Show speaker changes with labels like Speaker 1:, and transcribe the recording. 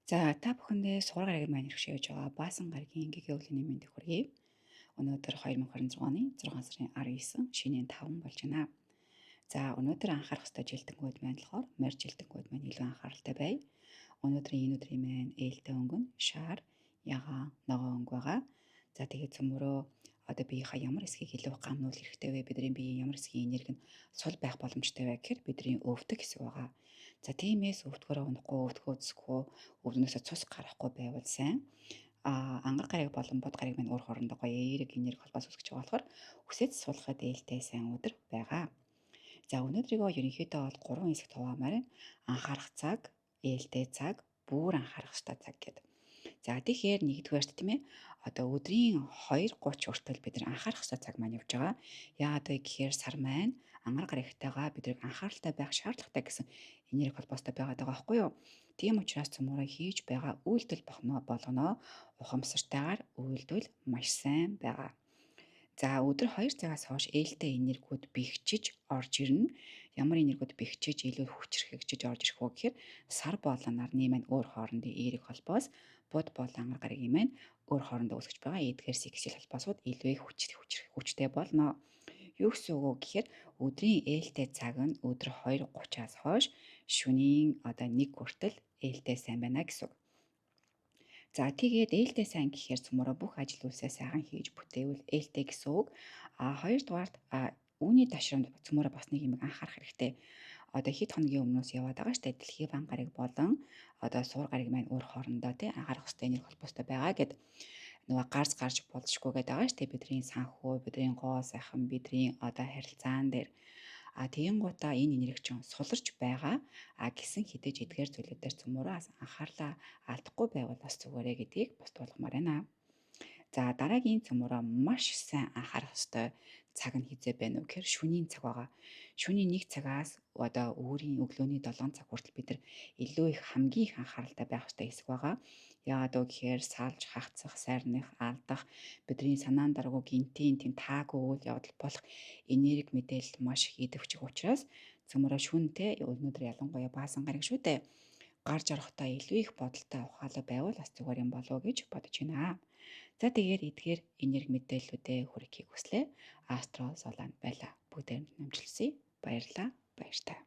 Speaker 1: За та бүхэндээ сургууль гарагийн маань ирэх явж байгаа баасан гарагийн гэгээ өглөөний мэндийг хүргэе. Өнөөдөр 2026 оны 6 сарын 19 шинийн 5 болж байна. За өнөөдөр анхаарах ёстой жилтэнгүүд маань болохоор морь жилтэнгүүд маань илүү анхааралтай бай. Өнөөдрийн энэ өдрийн маань ээлтэй өнгө нь шар, ягаан, ногоон өнгө байгаа. За тэгээд цөмөрөө одоо биеийнхаа ямар хэсгийг илүү гамнуул хэрэгтэй вэ? Бидний биеийн ямар хэсгийн энерги нь сул байх боломжтой вэ гэхээр бидний өвдөг хэсэг байгаа. За тиймээс өвдгөрөө унахгүй, өвдгөө зүсэхгүй, өвднөөсөө цус гарахгүй байвал сайн. Ангар гараг болон бод гараг маань өөр хоорондоо гоё эерэг энерги холбоос үүсгэж байгаа болохоор хүсэж суулгахад ээлтэй сайн өдөр байгаа. За өнөөдрийгөө ерөнхийдөө бол 3 хэсэгт хуваамаар байна. Анхаарах цаг, ээлтэй цаг, бүр анхаарах ёстой цаг гэдэг. За тэгэхээр нэгдүгээрт тийм ээ одоо өдрийн 2:30 хүртэл бид нар анхаарах ёстой цаг маань явж байгаа. Яагаад вэ гэхээр сар маань ангар гарагтайгаа бидрийг анхааралтай байх шаардлагатай гэсэн энерги холбоостой байгаад байгаа байхгүй юу? Тийм учраас цөмөрөө хийж байгаа үйлдэл болгоно ухамсартайгаар үйлдвэл маш сайн байгаа. За өдөр 2 цагаас хойш ээлтэй энергиуд бэхжиж орж ирнэ. Ямар энергиуд бэхжиж илүү хүчрхэгжиж орж ирэх вэ гэхээр сар болон нарны маань өөр хоорондын эерэг холбоос бод болон ангар гарагийн маань өөр хоорондоо үүсгэж байгаа эдгээр сексуал холбоосууд илүү их хүчтэй болно. Юу гэсэн үг вэ гэхээр өдрийн ээлтэй цаг нь өдөр 2:30-аас хойш шөнийн одоо 1 хүртэл ээлтэй сайн байна гэсэн үг. За тэгээд ээлтэй сайн гэхээр цөмөрөө бүх ажил үйлсээ сайхан хийж бүтээвэл ээлтэй гэсэн үг. Хоёрдугаарт үүний ташрамд цөмөрөө бас нэг юм анхаарах хэрэгтэй. Одоо хэд хоногийн өмнөөс яваад байгаа штэ дэлхийн банк гараг болон одоо суур гараг маань өөр хоорондоо тий анхаарах хэрэгтэй энерги холбоостой байгаа гэд нөгөө гарч болзошгүй гэдэг байгаа штэ бидний санхүү, бидний гоо сайхан, бидний одоо харилцаан дээр тийм гутаа энэ энерги чинь суларч байгаа. Гэсэн хідэж эдгээр зүйлүүд дээр цөмөрөө анхаарлаа алдахгүй байвал бас зүгээрээ гэдгийг бусдуулгамаар байна. За дараагийн цөмөрөө маш сайн анхаарах ёстой цаг нь хизээ байна уу гэхээр шөнийн цаг байгаа. Шөнийн 1 цагаас одоо өөрийн өглөөний 7 цаг хүртэл бид нар илүү их хамгийн их анхааралтай байх ёстой хэсэг байгаа. Яагаад вэ гэхээр салж, хагацах, сайрных, алдах, бидний санаан дараагүй гинтийн тийм таагүй үйл явдал болох энерги мэдээлэл маш их идэвхжих учраас цөмөрөө шүнтэй өнөөдөр ялангуяа баасан гараг шүү дээ. Гарч орохдоо илүү их бодолтой ухаалаг байвал бас зүгээр юм болов уу гэж бодож байна. За тэгээд эдгээр энерги мэдээллүүдээ хүргэхийг хүслээ. Астро Солан байла. Бүгдээр намжилсыг баярлалаа. Баяртай.